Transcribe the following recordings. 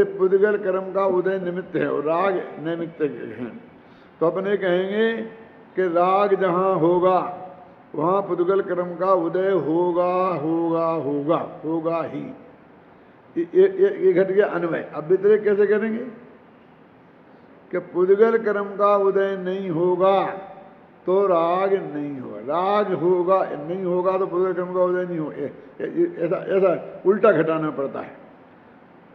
जैसे पुद्गल कर्म का उदय निमित्त है और राग निमित्त है, तो अपने कहेंगे कि राग जहाँ होगा वहाँ पुद्गल कर्म का उदय होगा होगा होगा होगा ही। ये घट गया अन्वय। अब व्यतिरेक कैसे करेंगे कि पुद्गल कर्म का उदय नहीं होगा तो राग नहीं होगा, राग होगा नहीं होगा तो पुद्गल कर्म का उदय नहीं होगा, ऐसा ऐसा उल्टा घटाना पड़ता है।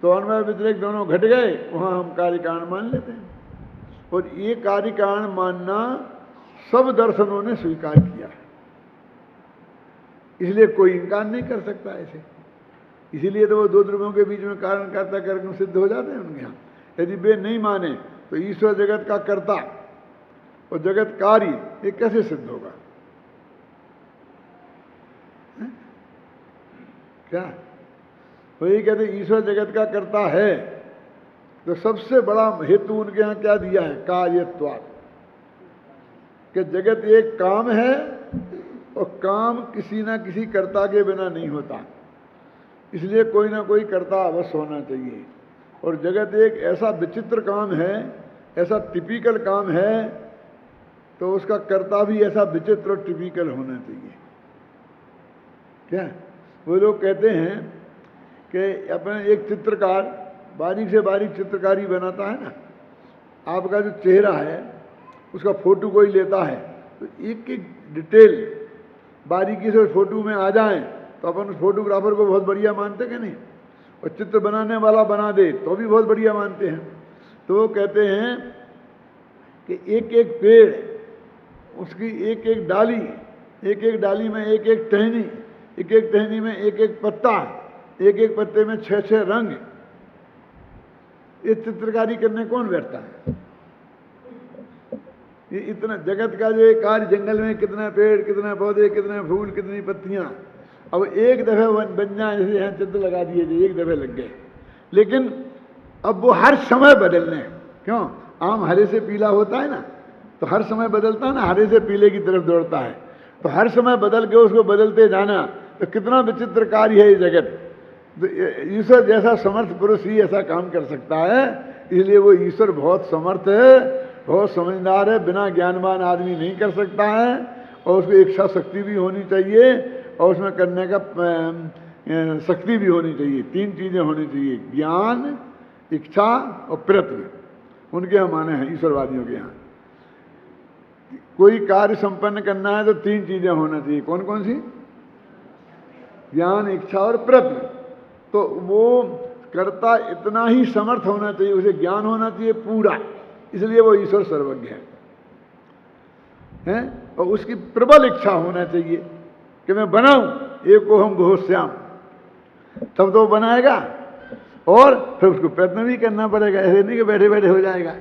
तो अन्वय व्यतिरेक दोनों घट गए, वहाँ हम कार्य कारण मान लेते हैं। और ये कार्य कारण मानना सब दर्शनों ने स्वीकार किया है, इसलिए कोई इनकार नहीं कर सकता ऐसे। इसीलिए तो वो दो द्रव्यों के बीच में कारण कर्ता कर्म सिद्ध हो जाते हैं उनके यहाँ। यदि वे नहीं माने तो ईश्वर जगत का कर्ता और जगत कार्य ये कैसे सिद्ध होगा? है? क्या वही कहते ईश्वर जगत का कर्ता है, तो सबसे बड़ा हेतु उनके यहाँ क्या दिया है? कार्यत्वात्, कि जगत एक काम है और काम किसी ना किसी कर्ता के बिना नहीं होता, इसलिए कोई ना कोई कर्ता अवश्य होना चाहिए। और जगत एक ऐसा विचित्र काम है, ऐसा टिपिकल काम है, तो उसका कर्ता भी ऐसा विचित्र और टिपिकल होना चाहिए। क्या वो लोग कहते हैं कि अपने एक चित्रकार बारीक से बारीक चित्रकारी बनाता है ना, आपका जो चेहरा है उसका फोटो कोई लेता है तो एक एक डिटेल बारीकी से उस फोटो में आ जाए तो अपन उस फोटोग्राफर को बहुत बढ़िया मानते कि नहीं, और चित्र बनाने वाला बना दे तो भी बहुत बढ़िया मानते हैं। तो वो कहते हैं कि एक एक पेड़, उसकी एक एक डाली, एक एक डाली में एक एक टहनी, एक एक टहनी में एक एक पत्ता, एक एक पत्ते में 6-6 रंग, ये चित्रकारी करने कौन बैठता है? ये इतना जगत का जो कार्य, जंगल में कितना पेड़, कितने पौधे, कितने फूल, कितनी पत्तियां, अब एक दफे बन जाए, जैसे यहाँ चित्र लगा दिए जो एक दफे लग गए, लेकिन अब वो हर समय बदलने। क्यों? आम हरे से पीला होता है ना, तो हर समय बदलता है ना, हरे से पीले की तरफ दौड़ता है, तो हर समय बदल के उसको बदलते जाना, तो कितना विचित्र कार्य है ये जगत। तो ईश्वर जैसा समर्थ पुरुष ही ऐसा काम कर सकता है, इसलिए वो ईश्वर बहुत समर्थ है, बहुत समझदार है, बिना ज्ञानवान आदमी नहीं कर सकता है, और उसको इच्छा शक्ति भी होनी चाहिए और उसमें करने का शक्ति भी होनी चाहिए। 3 चीजें होनी चाहिए, ज्ञान, इच्छा और प्रयत्न। उनके यहाँ माने हैं ईश्वरवादियों के यहाँ। कोई कार्य संपन्न करना है तो 3 चीजें होना चाहिए। कौन कौन सी? ज्ञान, इच्छा और प्रयत्न। तो वो कर्ता इतना ही समर्थ होना चाहिए, उसे ज्ञान होना चाहिए पूरा, इसलिए वो ईश्वर सर्वज्ञ है। और उसकी प्रबल इच्छा होना चाहिए कि मैं बनाऊं एको हम बहुत श्याम, तब तो बनाएगा, और फिर उसको प्रयत्न भी करना पड़ेगा, ऐसे नहीं कि बैठे बैठे हो जाएगा।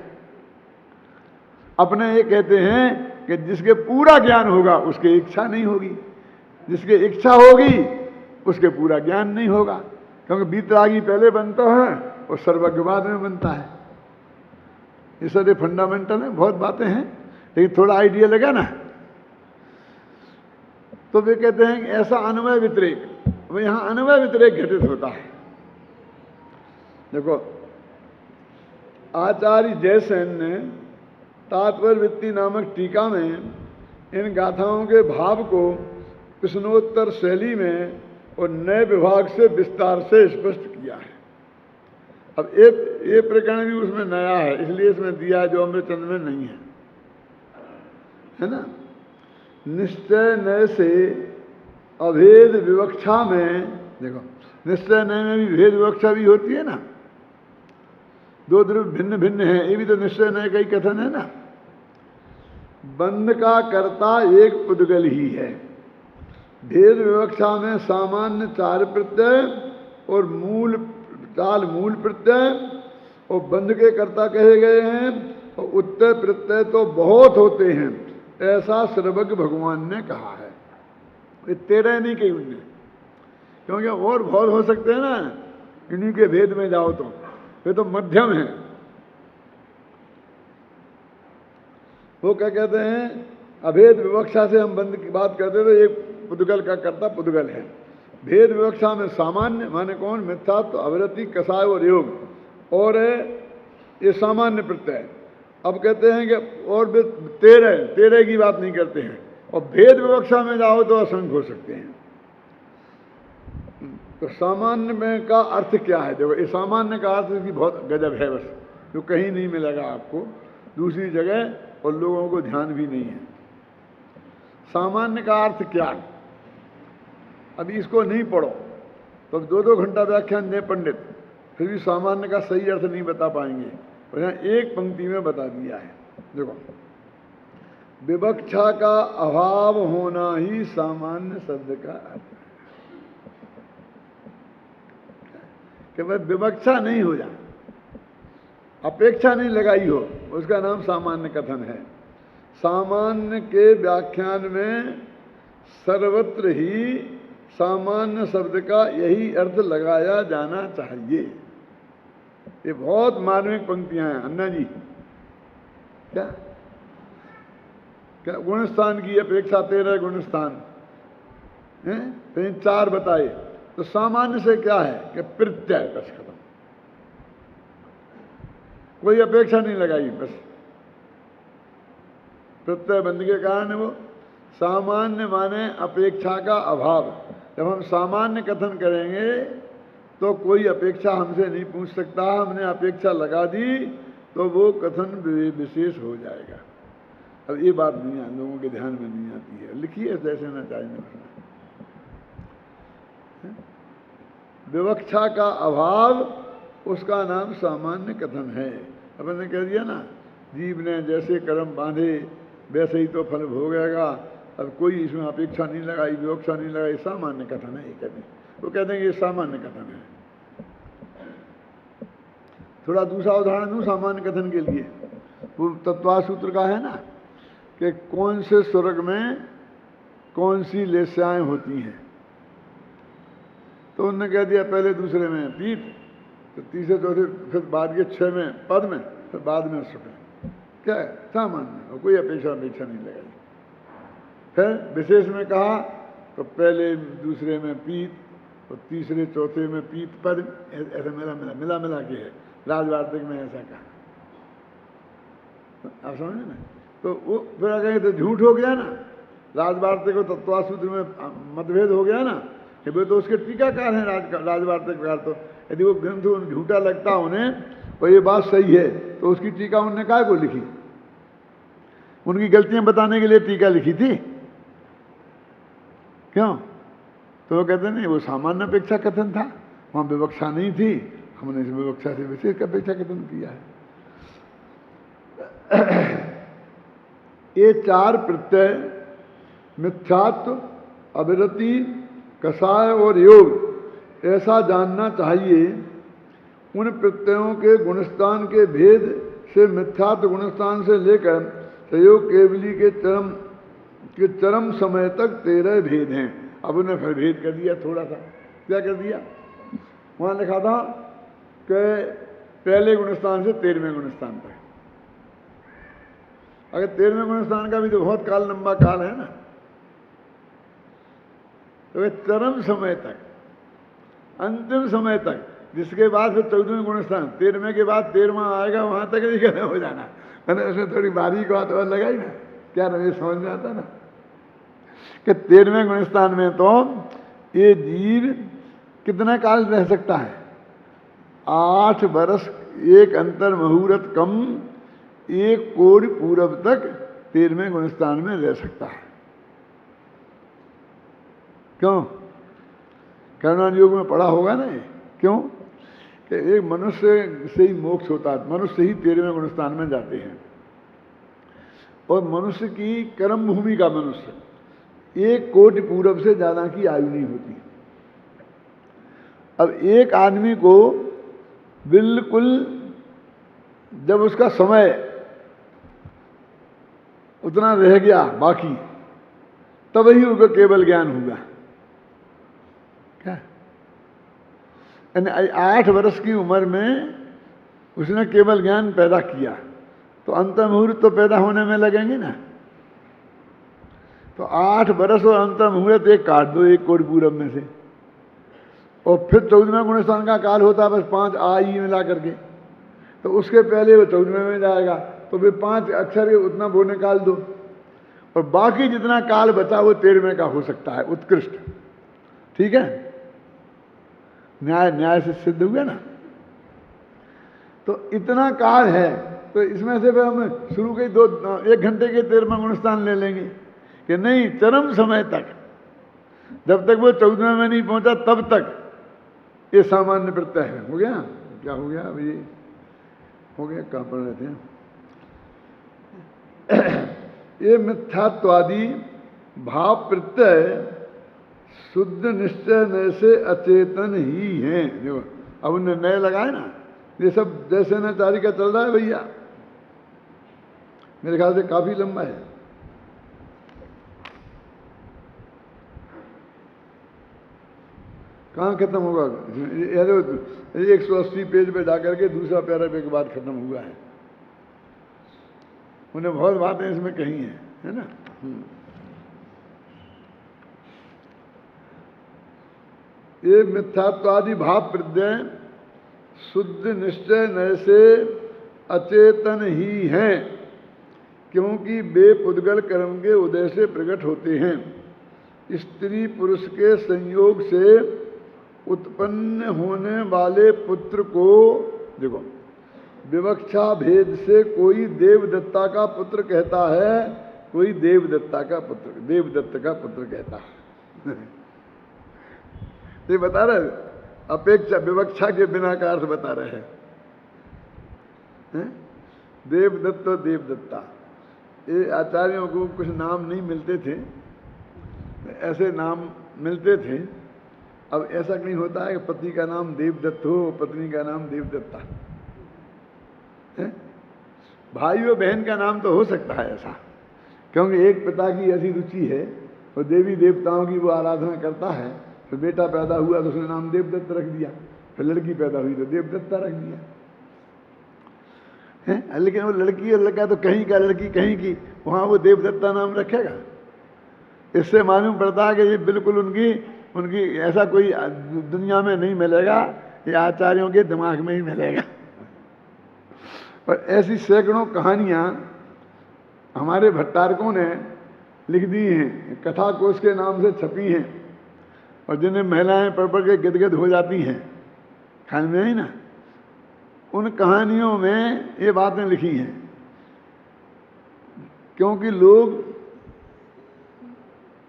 अपने ये कहते हैं कि जिसके पूरा ज्ञान होगा उसकी इच्छा नहीं होगी, जिसकी इच्छा होगी उसके पूरा ज्ञान नहीं होगा, क्योंकि बीतरागी पहले बनता है और सर्वज्ञ बाद में बनता है। ये सारे फंडामेंटल है, बहुत बातें हैं, लेकिन थोड़ा आइडिया लगा ना। तो वे कहते हैं कि ऐसा अन्वय व्यतिरेक, वो यहां अन्वय व्यतिरेक घटित होता है। देखो आचार्य जयसेन ने तात्पर्य वृत्ति नामक टीका में इन गाथाओं के भाव को प्रश्नोत्तर शैली में और नए विभाग से विस्तार से स्पष्ट किया है। अब ये प्रकरण भी उसमें नया है, इसलिए इसमें दिया जो अमृतचंद में नहीं है ना। निश्चय नय से अभेद विवक्षा में, देखो निश्चय नय में भी भेद विवक्षा भी होती है ना, 2 द्रव्य भिन्न भिन्न है, ये भी तो निश्चय नय का ही कथन है ना। बंध का कर्ता एक पुद्गल ही है, भेद विवक्षा में सामान्य 4 प्रत्यय और मूल 4 मूल प्रत्यय और बंध के कर्ता कहे गए हैं, और उत्तर प्रत्यय तो बहुत होते हैं, ऐसा सर्वज्ञ भगवान ने कहा है। ये 13 नहीं कही उनने, क्योंकि और बहुत हो सकते हैं ना, इन्हीं के भेद में जाओ तो ये तो मध्यम है। वो क्या कहते हैं, अभेद विवक्षा से हम बंध की बात करते तो एक पुद्गल का कर्ता पुद्गल है। भेद विवक्षा में सामान्य माने कौन? मिथ्यात्व, अवरति, कसाय और योग, और ये सामान्य प्रत्यय। अब कहते हैं कि और 13 की बात नहीं करते हैं, और भेद विवक्षा में जाओ तो असंख्य हो सकते हैं। तो सामान्य में का अर्थ क्या है? देखो, ये सामान्य का अर्थ की बहुत गजब है, बस जो कहीं नहीं मिलेगा आपको दूसरी जगह, और लोगों को ध्यान भी नहीं है। सामान्य का अर्थ क्या? अभी इसको नहीं पढ़ो तो 2-2 घंटा व्याख्यान दे पंडित, फिर भी सामान्य का सही अर्थ नहीं बता पाएंगे। और यहाँ एक पंक्ति में बता दिया है। देखो, विवक्षा का अभाव होना ही सामान्य शब्द का अर्थ है। कि वह विवक्षा नहीं हो जाए, अपेक्षा नहीं लगाई हो, उसका नाम सामान्य कथन है। सामान्य के व्याख्यान में सर्वत्र ही सामान्य शब्द का यही अर्थ लगाया जाना चाहिए। ये बहुत मार्मिक पंक्तियां हैं अन्ना जी। क्या क्या गुणस्थान की अपेक्षा 13 गुणस्थान हैं, तो 4 बताए। तो सामान्य से क्या है कि प्रत्यय, बस खत्म, कोई अपेक्षा नहीं लगाई, बस प्रत्यय बंध के कारण है वो। सामान्य माने अपेक्षा का अभाव। जब हम सामान्य कथन करेंगे तो कोई अपेक्षा हमसे नहीं पूछ सकता। हमने अपेक्षा लगा दी तो वो कथन विशेष हो जाएगा। अब ये बात नहीं है, लोगों के ध्यान में नहीं आती है। लिखिए जैसे ना चाहिए। विवक्षा का अभाव, उसका नाम सामान्य कथन है। अपन ने कह दिया ना, जीव ने जैसे कर्म बांधे वैसे ही तो फल भोगेगा। अब कोई इसमें अपेक्षा नहीं लगाई, विवक्षा नहीं लगाई, सामान्य कथन है। ये कहते हैं, वो कहते हैं ये सामान्य कथन है। थोड़ा दूसरा उदाहरण दूं सामान्य कथन के लिए। वो तत्वा सूत्र का है ना कि कौन से स्वर्ग में कौन सी लेस्याएं होती हैं। तो उन्होंने कह दिया पहले दूसरे में पीठ, तो तीसरे चौथे, फिर बाद के 6 में पद में, फिर बाद में सुख में। क्या है? सामान्य, और कोई अपेक्षा नहीं लगाई। फिर विशेष में कहा तो पहले दूसरे में पीत, और तीसरे चौथे में पीत पद, ऐसा मिला के है। राजवार्तिक में ऐसा कहा, आप समझे ना? तो वो फिर कहेंगे तो झूठ हो गया ना। राजवार्तिक और तत्वासूत्र में मतभेद हो गया ना, कि वे तो उसके टीकाकार हैं राजवार्तिककार। तो यदि वो ग्रंथ झूठा लगता उन्हें और ये बात सही है, तो उसकी टीका उन्होंने काहे को लिखी? उनकी गलतियां बताने के लिए टीका लिखी थी, क्यों? तो वो कहते नहीं, वो सामान्य अपेक्षा कथन था, वहां विवक्षा नहीं थी, हमने इस विवक्षा से विशेष अपेक्षा कथन किया है। ये 4 प्रत्यय, मिथ्यात्व, अविरति, कषाय और योग, ऐसा जानना चाहिए। उन प्रत्ययों के गुणस्थान के भेद से मिथ्यात्व गुणस्थान से लेकर संयोग केवली के चरम समय तक 13 भेद हैं। अब उन्हें फिर भेद कर दिया थोड़ा सा। क्या कर दिया? वहां लिखा था कि पहले गुणस्थान से 13वें गुणस्थान तक। अगर 13वें गुणस्थान का भी तो बहुत काल, लंबा काल है ना, तो चरम समय तक, अंतिम समय तक, जिसके बाद फिर 14वें गुणस्थान, 13वें के बाद 13वां आएगा, वहां तक नहीं कहना हो जाना। उसमें थोड़ी बारीक बात और लगाई ना, क्या रमेश समझ में आता ना कि 13वें गुणस्थान में तो ये जीव कितना काल रह सकता है? 8 वर्ष, 1 अंतर मुहूर्त कम, 1 कोटि पूरब तक 13वें गुणस्थान में रह सकता है। क्यों? कर्मकांड योग में पढ़ा होगा ना ये। क्यों? कि एक मनुष्य से ही मोक्ष होता है, मनुष्य ही 13वें गुणस्थान में जाते हैं। और मनुष्य की कर्म भूमि का मनुष्य 1 कोटि पूरब से ज्यादा की आयु नहीं होती। अब एक आदमी को बिल्कुल जब उसका समय उतना रह गया बाकी, तब ही उसको केवल ज्ञान हुआ। क्या? 8 वर्ष की उम्र में उसने केवल ज्ञान पैदा किया, तो अंतर मुहूर्त तो पैदा होने में लगेंगे ना। तो 8 वर्ष और अंतर मुहूर्त एक काट दो 1 कोटि पूरब में से, और फिर 14वें गुणस्थान का काल होता है बस 5 आई मिला करके, तो उसके पहले वो 14वें में जाएगा, तो फिर 5 अक्षर उतना वो निकाल दो, और बाकी जितना काल बचा वो 13वें का हो सकता है उत्कृष्ट। ठीक है, न्याय से सिद्ध हुआ ना। तो इतना काल है, तो इसमें से फिर हम शुरू के 1 घंटे के 13वां गुणस्थान ले लेंगे कि नहीं, चरम समय तक, जब तक वो 14वें में नहीं पहुंचा तब तक ये सामान्य प्रत्यय है। हो गया? क्या हो गया? अब ये हो गया, कहाँ पढ़ रहे थे? ये मिथ्यात्वादी भाव प्रत्यय शुद्ध निश्चय नय से अचेतन ही हैं। देखो अब उन्हें नए लगाए ना, ये सब जैसे नाचारी का चल रहा है भैया, मेरे ख्याल से काफी लंबा है। कहाँ खत्म होगा? 180 पेज पे जाकर के दूसरा पैराग्राफ के बाद खत्म हुआ है। उन्हें बहुत बातें इसमें कही हैं, है ना। ये मिथ्यात्वादी भाव प्रत्यय शुद्ध निश्चय नय से अचेतन ही हैं, क्योंकि वे पुद्गल कर्म के उदय से प्रकट होते हैं। स्त्री पुरुष के संयोग से उत्पन्न होने वाले पुत्र को, देखो, विवक्षा भेद से कोई देवदत्ता का पुत्र कहता है, कोई देवदत्ता का पुत्र, देवदत्त का पुत्र कहता है। ये बता रहे, अपेक्षा विवक्षा के बिना का अर्थ बता रहे हैं। देवदत्त और देवदत्ता, ये आचार्यों को कुछ नाम नहीं मिलते थे, ऐसे नाम मिलते थे। अब ऐसा नहीं होता है कि पति का नाम देवदत्त हो, पत्नी का नाम देवदत्ता है। भाई और बहन का नाम तो हो सकता है ऐसा, क्योंकि एक पिता की ऐसी रुचि है और देवी देवताओं की वो आराधना करता है, तो बेटा पैदा हुआ तो उसने नाम देवदत्त रख दिया, फिर लड़की पैदा हुई तो देवदत्ता रख दिया है। लेकिन वो लड़की और लड़का तो कहीं का लड़की कहीं की, वहां वो देवदत्ता नाम रखेगा। इससे मालूम पड़ता है कि ये बिल्कुल उनकी ऐसा कोई दुनिया में नहीं मिलेगा, ये आचार्यों के दिमाग में ही मिलेगा। और ऐसी सैकड़ों कहानियां हमारे भट्टारकों ने लिख दी हैं, कथा कोश के नाम से छपी हैं, और जिन्हें महिलाएं पढ़ पढ़ के गदगद हो जाती हैं, ख्याल में है ना। उन कहानियों में ये बातें लिखी हैं, क्योंकि लोग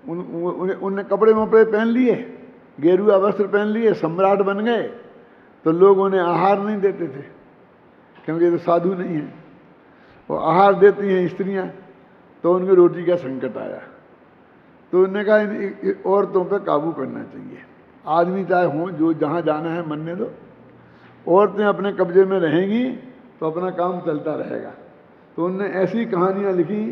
उनने कपड़े वपड़े पहन लिए, गेरुआ वस्त्र पहन लिए, सम्राट बन गए, तो लोग उन्हें आहार नहीं देते थे, क्योंकि ये तो साधु नहीं है। वो आहार देती हैं स्त्रियां, तो उनकी रोटी का संकट आया, तो उन्होंने कहा इन औरतों पर काबू करना चाहिए। आदमी चाहे हों, जो जहाँ जाना है मनने दो, औरतें अपने कब्जे में रहेंगी तो अपना काम चलता रहेगा। तो उनने ऐसी कहानियाँ लिखी,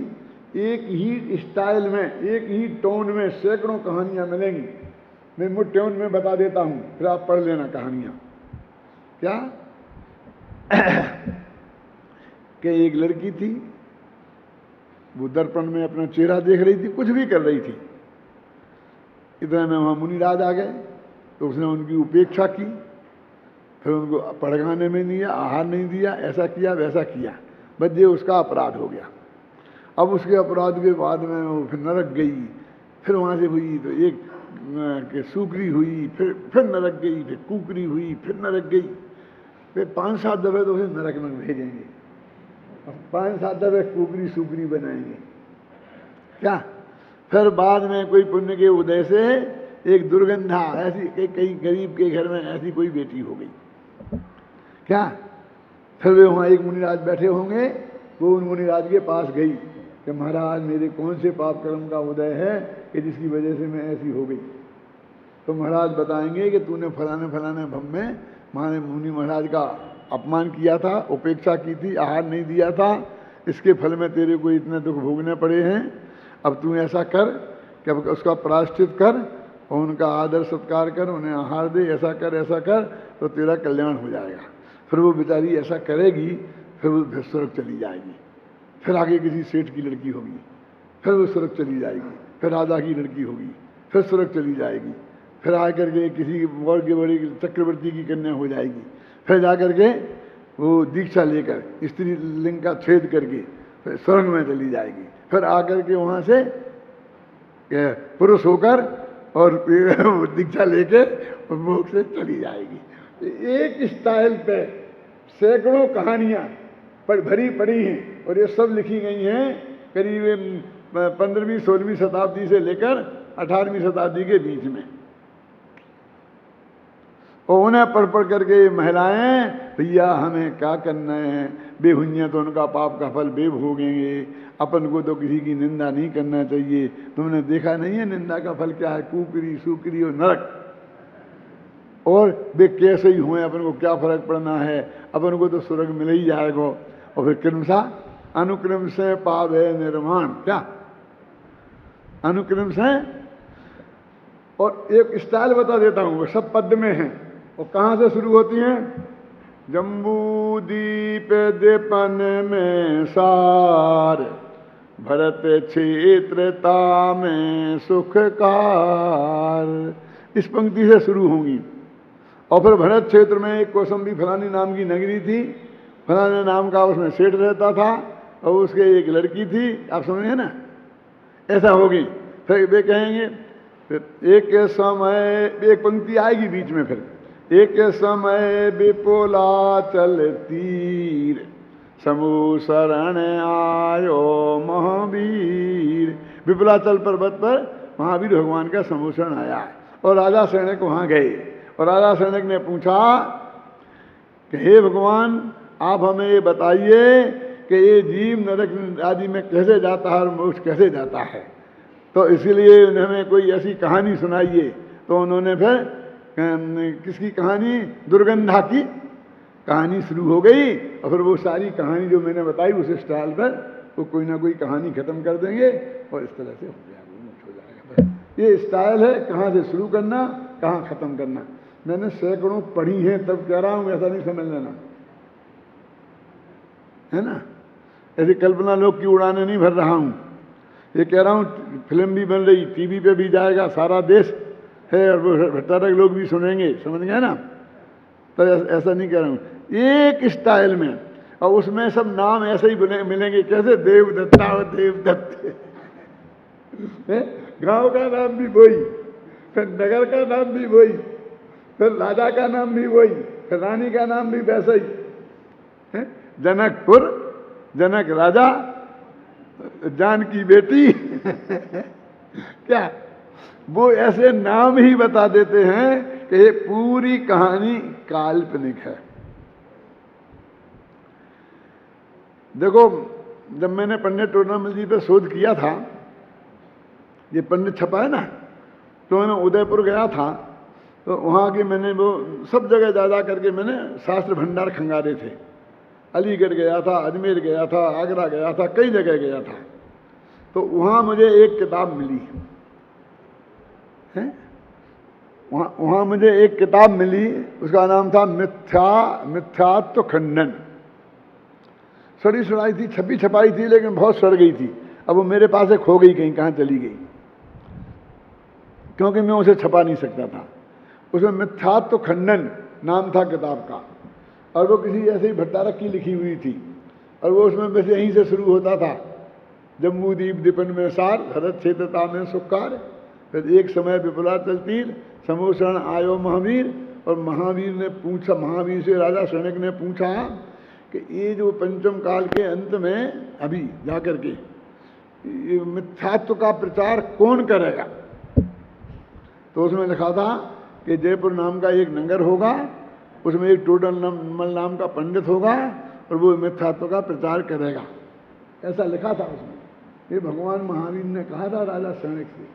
एक ही स्टाइल में, एक ही टोन में सैकड़ों कहानियाँ मिलेंगी। मैं मुझ टोन में बता देता हूँ, फिर आप पढ़ लेना कहानियाँ। क्या कि एक लड़की थी, वो दर्पण में अपना चेहरा देख रही थी, कुछ भी कर रही थी। इतने में वहाँ मुनिराज आ गए, तो उसने उनकी उपेक्षा की, फिर उनको पढ़ाने में नहीं दिया, आहार नहीं दिया, ऐसा किया वैसा किया, बस ये उसका अपराध हो गया। अब उसके अपराध के बाद में वो फिर नरक गई, फिर वहाँ से हुई तो एक के सूकरी हुई, फिर नरक गई, फिर कुकरी हुई, फिर नरक गई, फिर 5-7 दफे तो उसे नरक में भेजेंगे, 5-7 दफे कुकरी सूकरी बनाएंगे। क्या फिर बाद में कोई पुण्य के उदय से एक दुर्गंधा, ऐसी कई गरीब के घर में ऐसी कोई बेटी हो गई। क्या फिर वे वहाँ एक मुनिराज बैठे होंगे, वो उन मुनिराज के पास गई कि महाराज मेरे कौन से पाप कर्म का उदय है कि जिसकी वजह से मैं ऐसी हो गई। तो महाराज बताएंगे कि तूने फलाने फलाने भम में माने मुनि महाराज का अपमान किया था, उपेक्षा की थी, आहार नहीं दिया था, इसके फल में तेरे को इतने दुख भोगने पड़े हैं। अब तू ऐसा कर कि अब उसका प्रायश्चित कर और उनका आदर सत्कार कर, उन्हें आहार दे, ऐसा कर तो तेरा कल्याण हो जाएगा। फिर वो बेचारी ऐसा करेगी, फिर वो स्वर्ग चली जाएगी, फिर आगे किसी सेठ की लड़की होगी, फिर वो स्वर्ग चली जाएगी, फिर राजा की लड़की होगी, फिर स्वर्ग चली जाएगी, फिर आकर के किसी और के बड़ी चक्रवर्ती की कन्या हो जाएगी, फिर जाकर के वो दीक्षा लेकर स्त्री लिंग का छेद करके फिर स्वर्ग में चली जाएगी, फिर आकर के वहां से पुरुष होकर और दीक्षा लेके मोक्ष से चली जाएगी। एक स्टाइल पे सैकड़ों कहानियां भरी पड़ी हैं और ये सब लिखी गई हैं करीब 15वीं-16वीं शताब्दी से लेकर 18वीं शताब्दी के बीच में। और उन्हें पढ़ करके महिलाएं, भैया हमें क्या करना है, बेहुइयाँ तो उनका पाप का फल बेभोगेंगे, अपन को तो किसी की निंदा नहीं करना चाहिए। तुमने देखा नहीं है निंदा का फल क्या है, कुकरी सुकरी और नरक। और वे कैसे ही हुए, अपन को क्या फर्क पड़ना है, अपन को तो स्वर्ग मिल ही जाएगा। और फिर क्रमशः अनुक्रम से पावे निर्माण, क्या अनुक्रम से। और एक स्टाइल बता देता हूं, वो सब पद में है और कहां से शुरू होती हैं। जम्बू दीप दीपन में सार, भरत क्षेत्रता में सुखकार, इस पंक्ति से शुरू होंगी। और फिर भरत क्षेत्र में एक कौसंबी फलानी नाम की नगरी थी, फलाने नाम का उसमें सेठ रहता था और उसके एक लड़की थी, आप समझे ना, ऐसा होगी। फिर वे कहेंगे, फिर एक समय एक पंक्ति आएगी बीच में, फिर एक समय विपुला चल तीर, समूह शरण आयो महावीर। विपुलाचल पर्वत पर महावीर भगवान का समूह शरण आया और राजा सैनिक वहां गए और राजा सैनिक ने पूछा कि हे भगवान, आप हमें ये बताइए कि ये जीव नरक आदि में कैसे जाता है और मोक्ष कैसे जाता है, तो इसीलिए हमें कोई ऐसी कहानी सुनाइए। तो उन्होंने फिर किसकी कहानी, दुर्गंधा की कहानी शुरू हो गई। और फिर वो सारी कहानी जो मैंने बताई उस स्टाइल पर वो कोई ना कोई कहानी खत्म कर देंगे और इस तरह से हो जाएगा। ये स्टाइल है, कहाँ से शुरू करना कहाँ खत्म करना। मैंने सैकड़ों पढ़ी हैं तब कह रहा हूँ, ऐसा नहीं समझ लेना, है ना। ऐसी कल्पना लोग की उड़ाने नहीं भर रहा हूँ, ये कह रहा हूँ फिल्म भी बन रही, टीवी पे भी जाएगा, सारा देश है और वो भट्टारक लोग भी सुनेंगे, समझ गए ना। तो ऐसा नहीं कह रहा हूँ, एक स्टाइल में। और उसमें सब नाम ऐसे ही मिलेंगे, कैसे देवदत्ता और देवदत्त, गांव का नाम भी वही, फिर नगर का नाम भी वही, फिर राजा का नाम भी वही, फिर रानी का नाम भी वैसा ही। जनकपुर, जनक राजा, जान की बेटी क्या, वो ऐसे नाम ही बता देते हैं कि ये पूरी कहानी काल्पनिक है। देखो, जब मैंने पंडित टोडरमल जी पे शोध किया था, ये पंडित छपा है ना, तो मैं उदयपुर गया था, तो वहाँ की मैंने वो सब जगह जा करके मैंने शास्त्र भंडार खंगारे थे। अलीगढ़ गया था, अजमेर गया था, आगरा गया था, कई जगह गया था। तो वहाँ मुझे एक किताब मिली है, वहाँ मुझे एक किताब मिली, उसका नाम था मिथ्यात्व खंडन। सड़ी सड़ाई थी, छपी छपाई थी, लेकिन बहुत सड़ गई थी। अब वो मेरे पास से खो गई, कहीं कहाँ चली गई, क्योंकि मैं उसे छपा नहीं सकता था। उसमें मिथ्यात्व खंडन नाम था किताब का, और वो किसी ऐसे ही भट्टारक की लिखी हुई थी, और वो उसमें वैसे यहीं से शुरू होता था, जम्बू दीप दीपन में सार, भरत क्षेत्रता में सुखकार, फिर एक समय विपुला चलतीर, समूह शरण आयो महावीर। और महावीर ने पूछा, महावीर से राजा सैनिक ने पूछा कि ये जो पंचम काल के अंत में अभी जाकर के ये मिथ्यात्व का प्रचार कौन करेगा। तो उसमें लिखा था कि जयपुर नाम का एक नगर होगा, उसमें एक टोडरमल नाम का पंडित होगा और वो मिथ्यात्व का प्रचार करेगा, ऐसा लिखा था उसमें। ये भगवान महावीर ने कहा था राजा सैनिक से।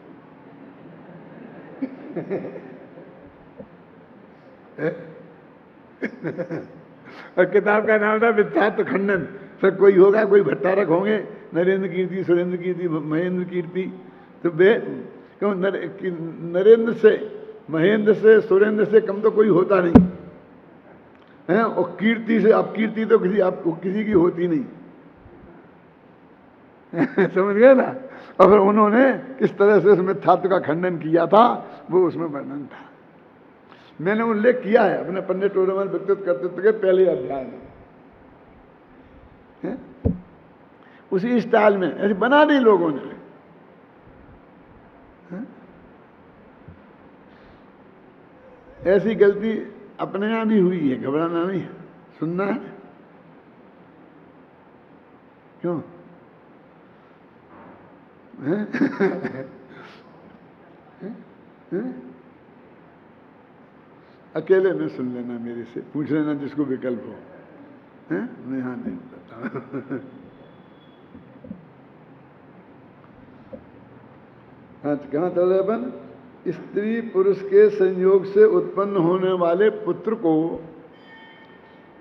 और किताब का नाम था मिथ्यात्व खंडन। फिर कोई होगा, कोई भट्टारक होंगे, नरेंद्र कीर्ति, सुरेंद्र कीर्ति, महेंद्र कीर्ति, तो वे क्यों नरेंद्र से, महेंद्र से, सुरेंद्र से कम तो कोई होता नहीं है। और कीर्ति से, अब कीर्ति तो किसी की होती नहीं समझ गए ना। और फिर उन्होंने किस तरह से उसमें मिथ्यात्व का खंडन किया था, वो उसमें वर्णन था। मैंने उल्लेख किया है अपने पंडित टोडरमल व्यक्तित्व कर्तृत्व के पहले अध्याय में, है? उसी स्टाइल में ऐसे बना दी लोगों ने। है? ऐसी गलती अपने यहाँ भी हुई है, घबराना नहीं, सुनना है। क्यों? अकेले में सुन लेना, मेरे से पूछ लेना जिसको विकल्प हो। हैं? मैं हाँ नहीं बताता। हाँ, कहाँ चल रहे अपन? स्त्री पुरुष के संयोग से उत्पन्न होने वाले पुत्र को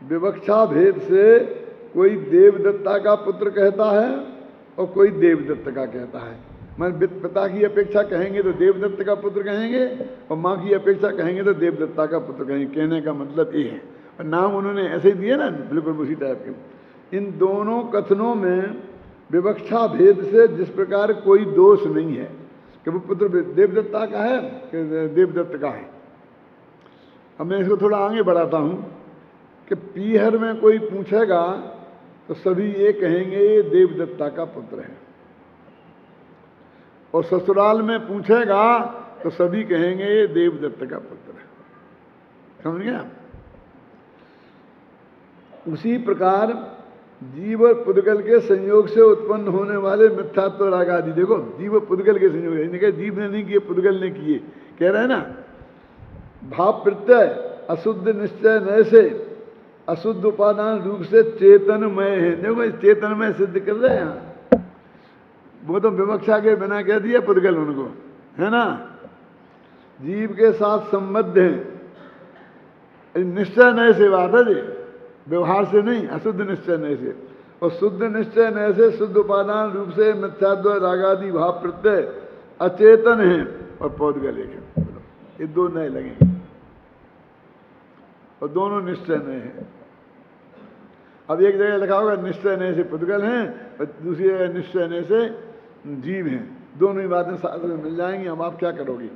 विवक्षा भेद से कोई देवदत्ता का पुत्र कहता है और कोई देवदत्त का कहता है। मैं पिता की अपेक्षा कहेंगे तो देवदत्त का पुत्र कहेंगे और माँ की अपेक्षा कहेंगे तो देवदत्ता का पुत्र कहेंगे। कहने का मतलब ये है, और नाम उन्होंने ऐसे ही दिए ना, बिल्कुल उसी टाइप के। इन दोनों कथनों में विवक्षा भेद से जिस प्रकार कोई दोष नहीं है कि वो पुत्र देवदत्ता का है कि देवदत्त का है। अब मैं इसको थोड़ा आगे बढ़ाता हूँ कि पीहर में कोई पूछेगा तो सभी ये कहेंगे ये देवदत्ता का पुत्र है, और ससुराल में पूछेगा तो सभी कहेंगे ये देवदत्त का पुत्र है। समझ गया? उसी प्रकार जीव और पुद्गल के संयोग से उत्पन्न होने वाले मिथ्यात्व राग आदि, देखो जीव और पुद्गल के संयोग, इनके जीव ने नहीं किए, पुद्गल ने किए, कह रहे हैं ना। भाव प्रत्यय अशुद्ध निश्चय नय से अशुद्ध उपादान रूप से चेतनमय है। देखो इस चेतनमय सिद्ध कर रहे हैं यहाँ, वो तो विवक्षा के बिना कह दिया पुद्गल उनको, है ना। जीव के साथ संबद्ध है, निश्चय नय से बात है जी, व्यवहार से नहीं, अशुद्ध निश्चय नय से। और शुद्ध निश्चय नय से शुद्ध उपादान रूप से मिथ्यात्व रागादि भाव प्रत्यय अचेतन है और पौद्गल एक है। ये दो नए लगेंगे और दोनों निश्चय नय है। अब एक जगह लिखा होगा निश्चय नय से पुद्गल हैं और दूसरी जगह निश्चय नय से जीव हैं। दोनों ही बातें शास्त्र में मिल जाएंगी। अब आप क्या करोगे?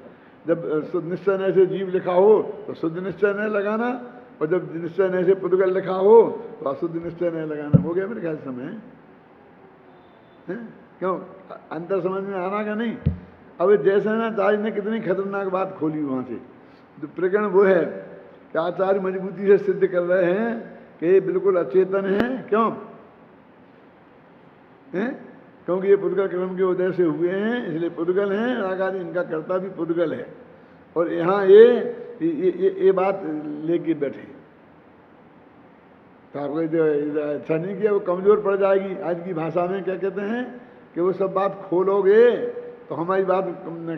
जब शुद्ध निश्चय नय से जीव लिखा हो तो शुद्ध निश्चय नय लगाना, और जब निश्चय नय से पुद्गल लिखा हो तो अशुद्ध निश्चय नय लगाना। हो गया मेरे ख्याल समय है? क्यों अंतर समझ में आना का नहीं? अब जैसे ना आचार्य ने कितनी खतरनाक बात खोली वहां से, जो प्रकरण वो है कि आचार्य मजबूती से सिद्ध कर रहे हैं कि ये बिल्कुल अचेतन है। क्यों है? क्योंकि ये पुद्गल क्रम के उदय से हुए हैं, इसलिए पुद्गल हैं। रागादि इनका कर्ता भी पुद्गल है। और यहाँ ये बात लेके बैठे तो आपको अच्छा नहीं किया, वो कमजोर पड़ जाएगी। आज की भाषा में क्या कहते हैं कि वो सब बात खोलोगे तो हमारी बात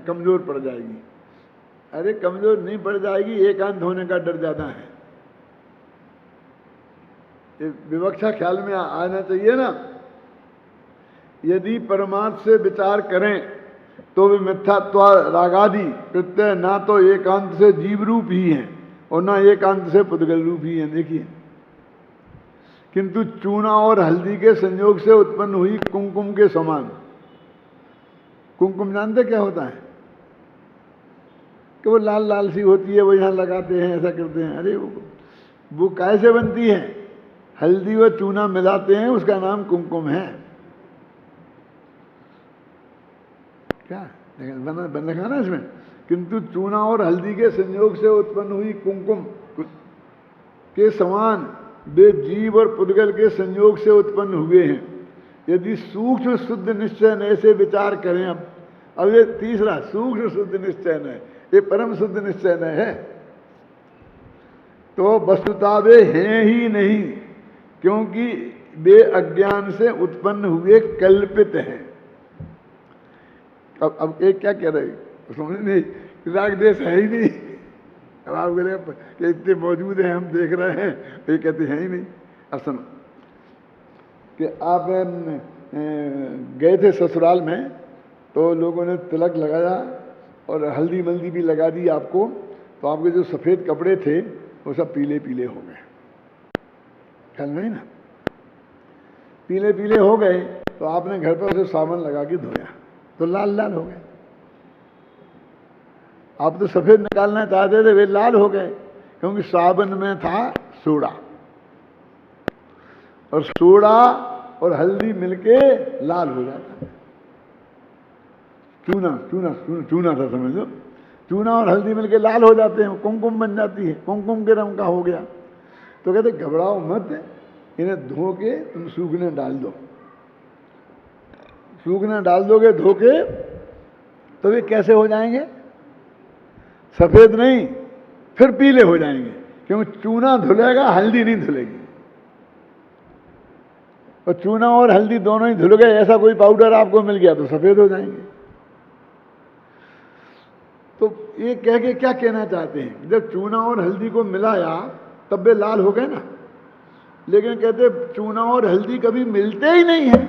कमजोर पड़ जाएगी। अरे कमजोर नहीं पड़ जाएगी, एकांत होने का डर ज्यादा है। ये विवक्षा ख्याल में आना चाहिए ना। यदि परमार्थ से विचार करें तो वे मिथ्यात्व रागादि प्रत्यय ना तो एकांत से जीव रूप ही हैं और ना एकांत से पुद्गल रूप ही हैं। देखिए, किंतु चूना और हल्दी के संयोग से उत्पन्न हुई कुमकुम के समान। कुमकुम जानते क्या होता है? कि वो लाल लाल सी होती है, वो यहाँ लगाते हैं, ऐसा करते हैं। अरे वो कैसे बनती है? हल्दी व चूना मिलाते हैं, उसका नाम कुमकुम है। क्या बन रखा ना इसमें? किंतु चूना और हल्दी के संयोग से उत्पन्न हुई कुमकुम के समान वे जीव और पुद्गल के संयोग से उत्पन्न हुए हैं। यदि सूक्ष्म शुद्ध निश्चय नय से विचार करें, अब ये तीसरा सूक्ष्म शुद्ध निश्चय नय, ये परम शुद्ध निश्चय नय है, तो वस्तुतः वे हैं ही नहीं, क्योंकि वे अज्ञान से उत्पन्न हुए कल्पित हैं। अब एक क्या कह रहे, समझ नहीं, राग देश है ही नहीं। अब आप बोले कि इतने मौजूद हैं, हम देख रहे हैं, ये कहते हैं ही नहीं। अब सुनो कि आप गए थे ससुराल में तो लोगों ने तिलक लगाया और हल्दी मल्दी भी लगा दी आपको, तो आपके जो सफ़ेद कपड़े थे वो सब पीले पीले हो गए। ख्याल नहीं ना? पीले पीले हो गए तो आपने घर पर उसे साबुन लगा के धोया तो लाल लाल हो गए। आप तो सफ़ेद निकालना चाहते थे, वे लाल हो गए, क्योंकि साबुन में था सोडा, और सोडा और हल्दी मिलके लाल हो जाता है। चूना चूना चूना था समझ लो, चूना और हल्दी मिलके लाल हो जाते हैं, कुमकुम बन जाती है, कुमकुम के रंग का हो गया। तो कहते घबराओ मत, इन्हें धो के तुम सूखने डाल दो। सूखने डाल दोगे धो के तो ये कैसे हो जाएंगे? सफेद नहीं, फिर पीले हो जाएंगे, क्योंकि चूना धुलेगा, हल्दी नहीं धुलेगी। और चूना और हल्दी दोनों ही धुल गए, ऐसा कोई पाउडर आपको मिल गया तो सफेद हो जाएंगे। तो ये कह के क्या कहना चाहते हैं, जब चूना और हल्दी को मिलाया तब वे लाल हो गए ना। लेकिन कहते चूना और हल्दी कभी मिलते ही नहीं है।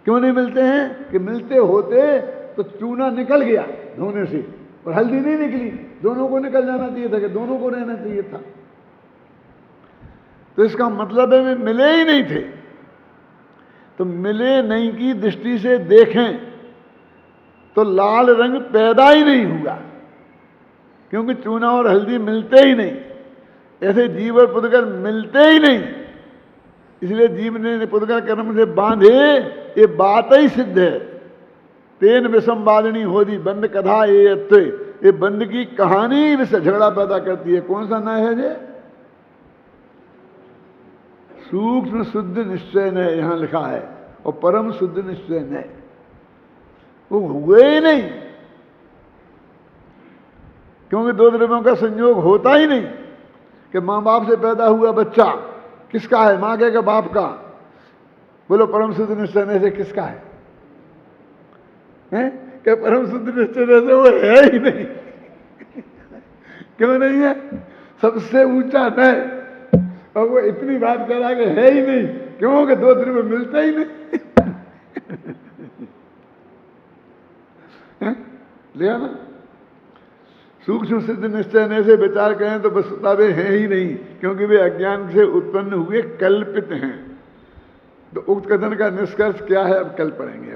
क्यों नहीं मिलते हैं? कि मिलते होते तो चूना निकल गया धोने से और हल्दी नहीं निकली, दोनों को निकल जाना चाहिए था, कि दोनों को रहना चाहिए था। तो इसका मतलब है वे मिले ही नहीं थे। तो मिले नहीं की दृष्टि से देखें तो लाल रंग पैदा ही नहीं हुआ, क्योंकि चूना और हल्दी मिलते ही नहीं। ऐसे जीव और पुद्गल मिलते ही नहीं, इसलिए जीव ने पुद्गल कर्म से बांधे, ये बात ही सिद्ध है। तेन विषम बाधनी होदी बंद कथा ये अत्ते, ये बंद की कहानी विषय झगड़ा पैदा करती है। कौन सा न्याय है ये? सूक्ष्म शुद्ध निश्चय न्याय यहां लिखा है, और परम शुद्ध निश्चय न्याय वो हुए ही नहीं, क्योंकि दो द्रव्यों का संयोग होता ही नहीं। कि मां बाप से पैदा हुआ बच्चा किसका है? मां के बाप का? बोलो परम शुद्ध निश्चय न्याय से किसका है? कि परम शुद्ध निश्चय न्याय से वो है ही नहीं। क्यों नहीं है? सबसे ऊंचा न्याय, और वो इतनी बात कह रहा कि है ही नहीं, क्योंकि दो द्रव्य मिलते ही नहीं। लिया ना? सूक्ष्म सिद्ध निश्चय से विचार करें तो वस्तुतः वे हैं ही नहीं, क्योंकि वे अज्ञान से उत्पन्न हुए कल्पित हैं। तो उक्त कथन का निष्कर्ष क्या है अब कल पढ़ेंगे।